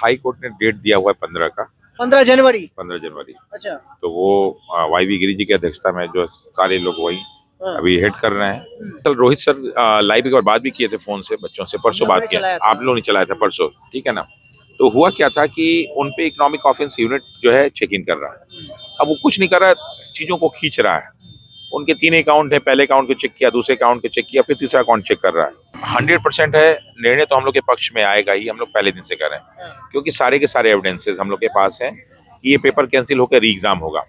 High court ने date दिया हुआ है 15 का। 15 जनवरी। 15 जनवरी। अच्छा। तो वो वाईवी गिरी जी की अध्यक्षता में जो सारे लोग वही हाँ। अभी हेड कर रहे हैं। कल रोहित सर लाइव एक बार बात भी किए थे फोन से बच्चों से, परसों बात किया, आप लोगों ने चलाया था परसों, ठीक है ना। तो हुआ क्या था कि उनपे इकोनॉमिक ऑफेंस यूनिट जो है चेक इन कर रहा है। अब वो कुछ नहीं कर रहा है, चीजों को खींच रहा है। उनके 3 अकाउंट है, पहले अकाउंट को चेक किया, दूसरे अकाउंट को चेक किया, फिर तीसरा अकाउंट चेक कर रहा है। 100% है, निर्णय तो हम लोग के पक्ष में आएगा ही, हम लोग पहले दिन से कर रहे हैं, क्योंकि सारे के सारे एविडेंसेस हम लोग के पास हैं कि ये पेपर कैंसिल होकर री एग्जाम होगा।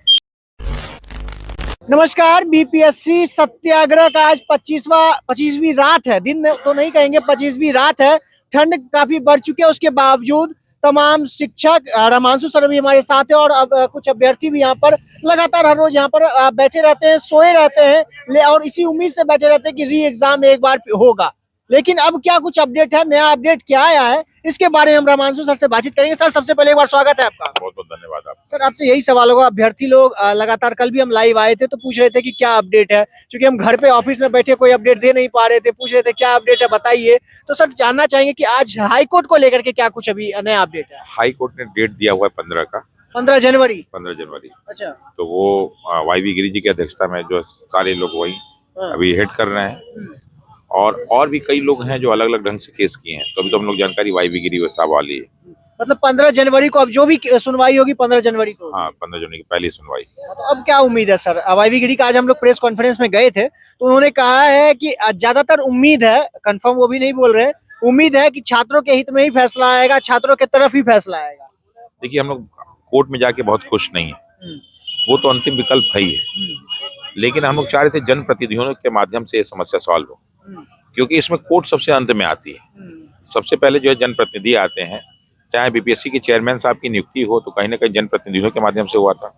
नमस्कार, बीपीएससी सत्याग्रह का आज 25वीं रात है। दिन तो नहीं कहेंगे, 25वीं रात है। ठंड काफी बढ़ चुकी है, उसके बावजूद तमाम शिक्षक, रामांशु सर भी हमारे साथ है और अब कुछ अभ्यर्थी भी यहाँ पर लगातार हर रोज यहाँ पर बैठे रहते हैं, सोए रहते हैं और इसी उम्मीद से बैठे रहते हैं कि री एग्जाम एक बार होगा। लेकिन अब क्या कुछ अपडेट है, नया अपडेट क्या आया है, इसके बारे में हम रामांशु सर से बातचीत करेंगे। सर, सबसे पहले एक बार स्वागत है आपका। बहुत बहुत धन्यवाद आप। सर, आपसे यही सवाल होगा, अभ्यर्थी लोग लगातार, कल भी हम लाइव आए थे तो पूछ रहे थे कि क्या अपडेट है, क्योंकि हम घर पे ऑफिस में बैठे कोई अपडेट दे नहीं पा रहे थे, पूछ रहे थे क्या अपडेट है बताइए। तो सर, जानना चाहेंगे कि आज हाई कोर्ट को लेकर के क्या कुछ अभी नया अपडेट है। हाई कोर्ट ने डेट दिया हुआ है 15 का। 15 जनवरी। 15 जनवरी। अच्छा। तो वो वाईवी गिरी जी की अध्यक्षता में जो सारे लोग वही अभी हेड कर रहे हैं, और भी कई लोग हैं जो अलग अलग ढंग से केस किए हैं। तो अभी तो हम लोग जानकारी वाईवी गिरी साहब वाली है। मतलब 15 जनवरी को अब जो भी सुनवाई होगी 15 जनवरी को। हाँ, 15 जनवरी की पहली सुनवाई। तो अब क्या उम्मीद है सर? वाईवी गिरी का आज हम लोग प्रेस कॉन्फ्रेंस में गए थे तो उन्होंने कहा है कि ज्यादातर उम्मीद है, कंफर्म वो भी नहीं बोल रहे, उम्मीद है कि छात्रों के हित में ही फैसला आएगा, छात्रों के तरफ ही फैसला आएगा। देखिए, हम लोग कोर्ट में जाके बहुत खुश नहीं है, वो तो अंतिम विकल्प है ही है, लेकिन हम लोग चाह रहे थे जनप्रतिनिधियों के माध्यम से ये समस्या सॉल्व हो, क्योंकि इसमें कोर्ट सबसे अंत में आती है। सबसे पहले जो है जनप्रतिनिधि आते हैं, चाहे बीपीएससी के चेयरमैन साहब की नियुक्ति हो तो कहीं ना कहीं जनप्रतिनिधियों के माध्यम से हुआ था,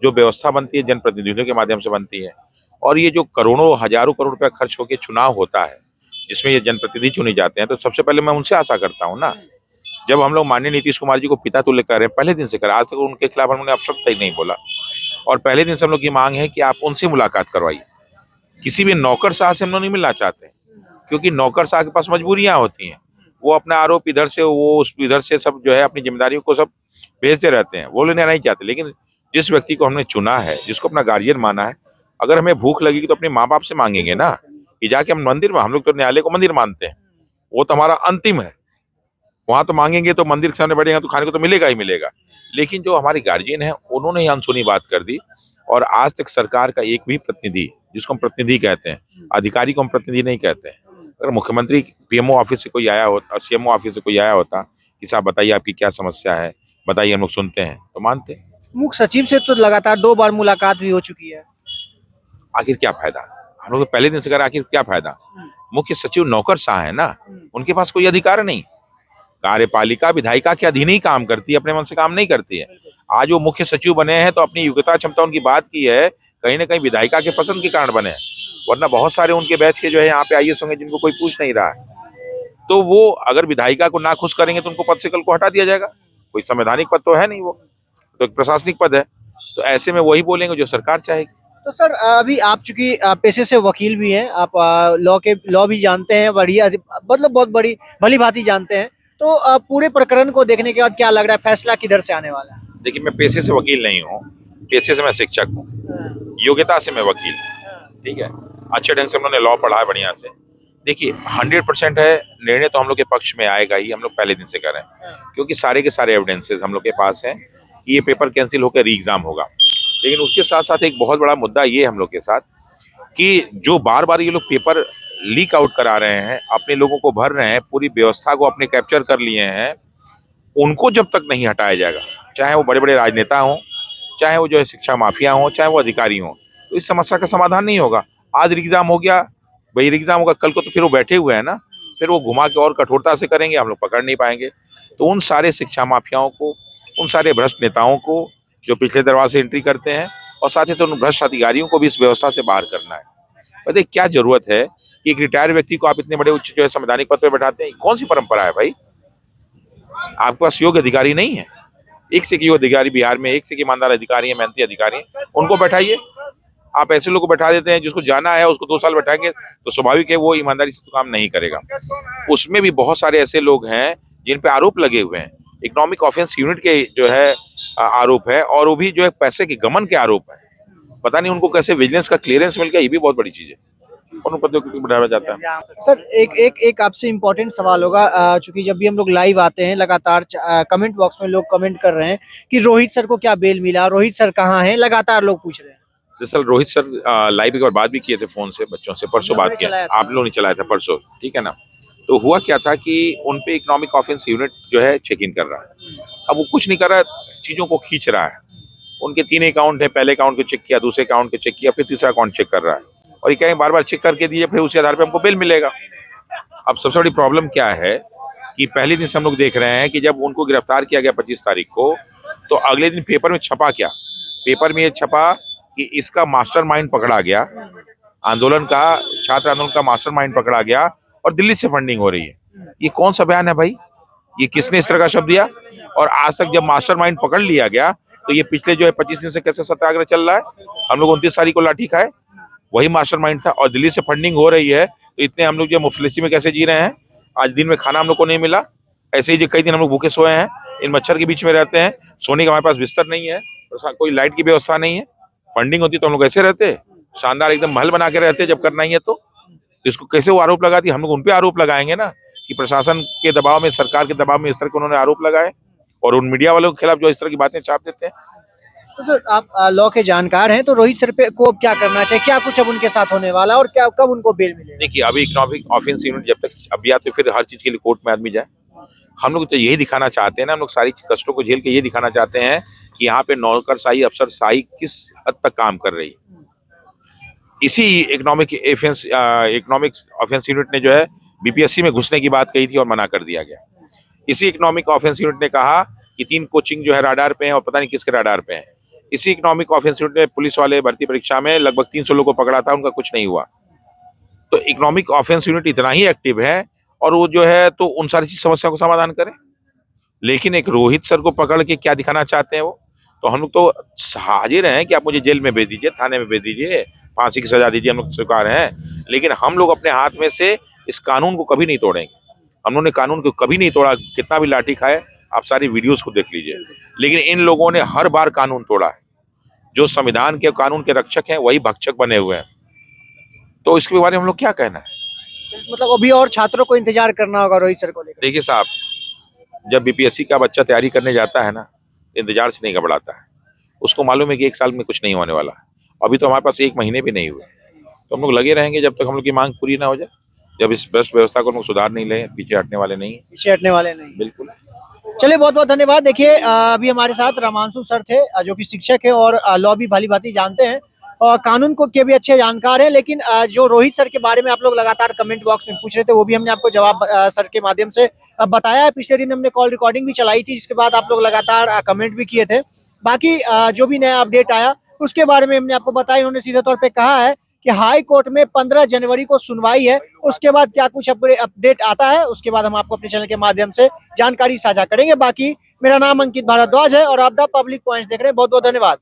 जो व्यवस्था बनती है जनप्रतिनिधियों के माध्यम से बनती है, और ये जो करोड़ों हजारों करोड़ रुपया खर्च होकर चुनाव होता है जिसमें ये जनप्रतिनिधि चुने जाते हैं, तो सबसे पहले मैं उनसे आशा करता हूँ ना। जब हम लोग माननीय नीतीश कुमार जी को पिता तुल्य कर रहे हैं, पहले दिन से कर, आज तक उनके खिलाफ हमने अपशब्द ही नहीं बोला, और पहले दिन से हम लोग की मांग है कि आप उनसे मुलाकात करवाइए। किसी भी नौकरशाह से हम लोग नहीं मिलना चाहते, क्योंकि नौकरशाह के पास मजबूरियां होती हैं, वो अपना आरोप इधर से, वो उस इधर से सब जो है अपनी जिम्मेदारियों को सब भेजते रहते हैं, वो लेना नहीं चाहते। लेकिन जिस व्यक्ति को हमने चुना है, जिसको अपना गार्जियन माना है, अगर हमें भूख लगेगी तो अपने माँ बाप से मांगेंगे ना, कि जाके हम मंदिर में, हम लोग तो न्यायालय को मंदिर मानते हैं, वो तो हमारा अंतिम है, वहां तो मांगेंगे तो मंदिर के सामने बैठेंगे तो खाने को तो मिलेगा ही मिलेगा। लेकिन जो हमारे गार्जियन है उन्होंने ही अनसुनी बात कर दी, और आज तक सरकार का एक भी प्रतिनिधि, जिसको हम प्रतिनिधि कहते हैं, अधिकारी को हम प्रतिनिधि नहीं कहते हैं, अगर मुख्यमंत्री पीएमओ ऑफिस से कोई आया होता, सीएमओ ऑफिस से कोई आया होता कि साहब बताइए आपकी क्या समस्या है, बताइए, हम लोग सुनते हैं, तो मानते। मुख्य सचिव से तो लगातार 2 बार मुलाकात भी हो चुकी है। आखिर क्या फायदा? हम लोग तो पहले दिन से कर, आखिर क्या फायदा? मुख्य सचिव नौकरशाह है ना, उनके पास कोई अधिकार नहीं। कार्यपालिका विधायिका के अधीन ही काम करती है, अपने मन से काम नहीं करती है। आज वो मुख्य सचिव बने हैं तो अपनी योग्यता क्षमता उनकी बात की है, कहीं ना कहीं विधायिका के पसंद के कारण बने हैं, वरना बहुत सारे उनके बैच के जो है यहाँ पे आईएएस होंगे जिनको कोई पूछ नहीं रहा है। तो वो अगर विधायिका को ना खुश करेंगे तो उनको पद से कल को हटा दिया जाएगा। कोई संवैधानिक पद तो है नहीं, वो तो एक प्रशासनिक पद है, तो ऐसे में वही बोलेंगे जो सरकार चाहेगी। तो सर, अभी आप चूंकि पेशे से वकील भी हैं, आप लॉ भी जानते हैं, बढ़िया, मतलब बहुत बड़ी भली भांति जानते हैं, तो पूरे प्रकरण को देखने के बाद क्या लग रहा है, फैसला किधर से आने वाला है? देखिए, मैं पेशे से वकील नहीं हूँ, पेशे से मैं शिक्षक हूँ, योग्यता से मैं वकील, ठीक है, अच्छे ढंग से हम लोगों ने लॉ पढ़ा है बढ़िया से। देखिए, 100% है, निर्णय तो हम लोग के पक्ष में आएगा ही, हम लोग पहले दिन से कर रहे हैं, क्योंकि सारे के सारे एविडेंसेस हम लोग के पास हैं कि ये पेपर कैंसिल होकर री एग्जाम होगा। लेकिन उसके साथ साथ एक बहुत बड़ा मुद्दा ये हम लोग के साथ कि जो बार बार ये लोग पेपर लीक आउट करा रहे हैं, अपने लोगों को भर रहे हैं, पूरी व्यवस्था को अपने कैप्चर कर लिए हैं, उनको जब तक नहीं हटाया जाएगा, चाहे वो बड़े बड़े राजनेता हों, चाहे वो जो है शिक्षा माफिया हों, चाहे वो अधिकारी हों, तो इस समस्या का समाधान नहीं होगा। आज एग्जाम हो गया, वही एग्जाम होगा, कल को तो फिर वो बैठे हुए हैं ना, फिर वो घुमा के और कठोरता से करेंगे, हम लोग पकड़ नहीं पाएंगे। तो उन सारे शिक्षा माफियाओं को, उन सारे भ्रष्ट नेताओं को जो पिछले दरवाजे से एंट्री करते हैं, और साथ ही साथ उन भ्रष्ट अधिकारियों को भी इस व्यवस्था से बाहर करना है। बताइए, क्या जरूरत है कि एक रिटायर्ड व्यक्ति को आप इतने बड़े उच्च जो है संवैधानिक पद पर बैठाते हैं? कौन सी परंपरा है भाई? आपके पास योग्य अधिकारी नहीं है, एक से एक योग्य अधिकारी बिहार में, एक से एक ईमानदार अधिकारी है, मेहनती अधिकारी है, उनको बैठाइए। आप ऐसे लोग को बैठा देते हैं जिसको जाना है उसको 2 साल बैठाएंगे तो स्वाभाविक है वो ईमानदारी से तो काम नहीं करेगा। उसमें भी बहुत सारे ऐसे लोग हैं जिन पे आरोप लगे हुए हैं, इकोनॉमिक ऑफेंस यूनिट के जो है आरोप है, और वो भी जो है पैसे के गमन के आरोप है। पता नहीं उनको कैसे विजिलेंस का क्लियरेंस मिल गया, ये भी बहुत बड़ी चीज है। उन पदों को बढ़ाया जाता है। सर एक आपसे इम्पोर्टेंट सवाल होगा, चूंकि जब भी हम लोग लाइव आते हैं लगातार कमेंट बॉक्स में लोग कमेंट कर रहे हैं कि रोहित सर को क्या बेल मिला, रोहित सर कहाँ हैं, लगातार लोग पूछ रहे हैं। दरअसल रोहित सर लाइव एक बार बात भी किए थे फोन से बच्चों से, परसों बात किया, आप लोगों ने चलाया था परसों, ठीक है ना। तो हुआ क्या था कि उनपे इकोनॉमिक ऑफेंस यूनिट जो है चेक इन कर रहा है। अब वो कुछ नहीं कर रहा है, चीजों को खींच रहा है। उनके 3 अकाउंट है, पहले अकाउंट को चेक किया, दूसरे अकाउंट को चेक किया, फिर तीसरा अकाउंट चेक कर रहा है, और ये कहें बार बार चेक करके दिए, फिर उसी आधार पर हमको बिल मिलेगा। अब सबसे बड़ी प्रॉब्लम क्या है कि पहले दिन से हम लोग देख रहे हैं कि जब उनको गिरफ्तार किया गया 25 तारीख को, तो अगले दिन पेपर में छपा क्या, पेपर में ये छपा कि इसका मास्टरमाइंड पकड़ा गया, आंदोलन का, छात्र आंदोलन का मास्टरमाइंड पकड़ा गया और दिल्ली से फंडिंग हो रही है। ये कौन सा बयान है भाई? ये किसने इस तरह का शब्द दिया? और आज तक जब मास्टरमाइंड पकड़ लिया गया, तो ये पिछले जो है 25 दिन से कैसे सत्याग्रह चल रहा है? हम लोग 29 तारीख को लाठी खाए, वही मास्टरमाइंड था, और दिल्ली से फंडिंग हो रही है, तो इतने हम लोग जो मुफलिसी में कैसे जी रहे हैं? आज दिन में खाना हम लोग को नहीं मिला, ऐसे ही जो कई दिन हम लोग भूखे सोए हैं, इन मच्छर के बीच में रहते हैं, सोने का हमारे पास बिस्तर नहीं है, कोई लाइट की व्यवस्था नहीं है। फंडिंग होती तो हम लोग ऐसे रहते, शानदार एकदम महल बना के रहते जब करना ही है। तो इसको कैसे वो आरोप लगा दी? हम लोग उन पे आरोप लगाएंगे ना कि प्रशासन के दबाव में, सरकार के दबाव में इस तरह के उन्होंने आरोप लगाए, और उन मीडिया वालों के खिलाफ जो इस तरह की बातें छाप देते हैं। तो सर आप लॉ के जानकार हैं, तो रोहित सर पे को क्या करना चाहिए, क्या कुछ अब उनके साथ होने वाला, और क्या कब उनको बेल मिलेगी? देखिए, अभी इकोनॉमिक ऑफेंस यूनिट जब तक, अब या तो फिर हर चीज के लिए कोर्ट में आदमी जाए। हम लोग तो यही दिखाना चाहते हैं ना, हम लोग सारी कष्टों को झेल के ये दिखाना चाहते हैं कि यहाँ पे नौकरशाही, अफसरशाही किस हद तक काम कर रही है। इसी इकोनॉमिक ऑफेंस यूनिट ने जो है बीपीएससी में घुसने की बात कही थी और मना कर दिया गया। इसी इकोनॉमिक ऑफेंस यूनिट ने कहा कि 3 कोचिंग जो है राडार पे हैं और पता नहीं किसके राडार पे हैं। इसी इकोनॉमिक ऑफेंस यूनिट ने पुलिस वाले भर्ती परीक्षा में लगभग 300 लोगों को पकड़ा था, उनका कुछ नहीं हुआ। तो इकोनॉमिक ऑफेंस यूनिट इतना ही एक्टिव है, और वो जो है तो उन सारी समस्या को समाधान करे। लेकिन एक रोहित सर को पकड़ के क्या दिखाना चाहते हैं वो? तो हम लोग तो हाजिर हैं कि आप मुझे जेल में भेज दीजिए, थाने में भेज दीजिए, फांसी की सजा दीजिए, हम लोग स्वीकार हैं। लेकिन हम लोग अपने हाथ में से इस कानून को कभी नहीं तोड़ेंगे। हम लोगों ने कानून को कभी नहीं तोड़ा, कितना भी लाठी खाए, आप सारी वीडियोस को देख लीजिए। लेकिन इन लोगों ने हर बार कानून तोड़ा है। जो संविधान के कानून के रक्षक हैं वही भक्षक बने हुए हैं। तो इसके बारे में हम लोग क्या कहना है? मतलब अभी और छात्रों को इंतजार करना होगा रोहित सर को लेकर। देखिए साहब, जब बीपीएससी का बच्चा तैयारी करने जाता है ना, इंतजार से नहीं घबराता है। उसको मालूम है कि 1 साल में कुछ नहीं होने वाला। अभी तो हमारे पास 1 महीने भी नहीं हुए, तो हम लोग लगे रहेंगे जब तक हम लोग की मांग पूरी ना हो जाए। जब इस भ्रष्ट व्यवस्था को हम लोग सुधार नहीं लें, पीछे हटने वाले नहीं। बिल्कुल। चलिए, बहुत बहुत धन्यवाद। देखिए, अभी हमारे साथ रामांशु सर थे, जो कि शिक्षक है और लॉ भी भली भांति जानते हैं और कानून को के भी अच्छे जानकार हैं। लेकिन जो रोहित सर के बारे में आप लोग लगातार कमेंट बॉक्स में पूछ रहे थे, वो भी हमने आपको जवाब सर के माध्यम से बताया है। पिछले दिन हमने कॉल रिकॉर्डिंग भी चलाई थी, जिसके बाद आप लोग लगातार कमेंट भी किए थे। बाकी जो भी नया अपडेट आया उसके बारे में हमने आपको बताया। इन्होंने सीधे तौर पे कहा है कि हाई कोर्ट में 15 जनवरी को सुनवाई है, उसके बाद क्या कुछ अपडेट आता है उसके बाद हम आपको अपने चैनल के माध्यम से जानकारी साझा करेंगे। बाकी मेरा नाम अंकित भारद्वाज है और आप द पब्लिक पॉइंट्स देख रहे हैं। बहुत बहुत धन्यवाद।